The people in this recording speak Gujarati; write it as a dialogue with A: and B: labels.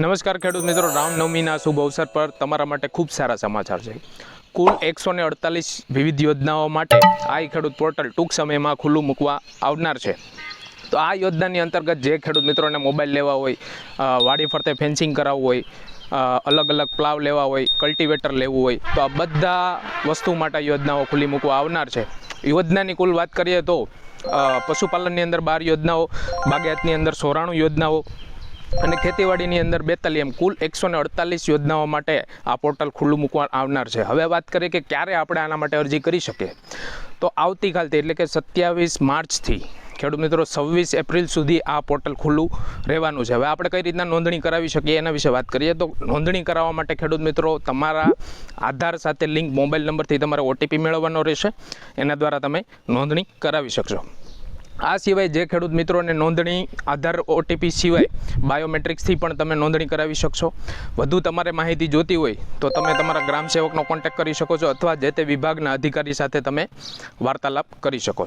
A: નમસ્કાર ખેડૂત મિત્રો, રામનવમીના શુભ અવસર પર તમારા માટે ખૂબ સારા સમાચાર છે। કુલ 148 વિવિધ યોજનાઓ માટે આ ખેડૂત પોર્ટલ ટૂંક સમયમાં ખુલ્લું મૂકવા આવનાર છે। તો આ યોજનાની અંતર્ગત જે ખેડૂત મિત્રોને મોબાઈલ લેવા હોય, વાડી ફરતે ફેન્સિંગ કરાવવું હોય, અલગ અલગ પ્લાવ લેવા હોય, કલ્ટિવેટર લેવું હોય, તો આ બધા વસ્તુ માટે યોજનાઓ ખુલ્લી મૂકવા આવનાર છે। યોજનાની કુલ વાત કરીએ તો પશુપાલનની અંદર 12 યોજનાઓ, બાગાયતની અંદર 94 યોજનાઓ અને ખેતીવાડીની અંદર 42, એમ કુલ 148 યોજનાઓ માટે આ પોર્ટલ ખુલ્લું મૂકવા આવનાર છે। હવે વાત કરીએ કે ક્યારે આપણે આના માટે અરજી કરી શકીએ, તો આવતીકાલથી એટલે કે 27 માર્ચથી ખેડૂત મિત્રો 26 એપ્રિલ સુધી આ પોર્ટલ ખુલ્લું રહેવાનું છે। હવે આપણે કઈ રીતના નોંધણી કરાવી શકીએ એના વિશે વાત કરીએ તો નોંધણી કરાવવા માટે ખેડૂત મિત્રો તમારા આધાર સાથે લિંક મોબાઈલ નંબરથી તમારે ઓટીપી મેળવવાનો રહેશે, એના દ્વારા તમે નોંધણી કરાવી શકશો। આ સિવાય જે ખેડૂત મિત્રોને નોંધણી આધાર ઓટીપી સિવાય બાયોમેટ્રિક્સથી પણ તમે નોંધણી કરાવી શકશો। વધુ તમારે માહિતી જોતી હોય તો તમે તમારા ગ્રામ સેવકનો કોન્ટેક્ટ કરી શકો છો અથવા જે તે વિભાગના અધિકારી સાથે તમે વાર્તાલાપ કરી શકો છો।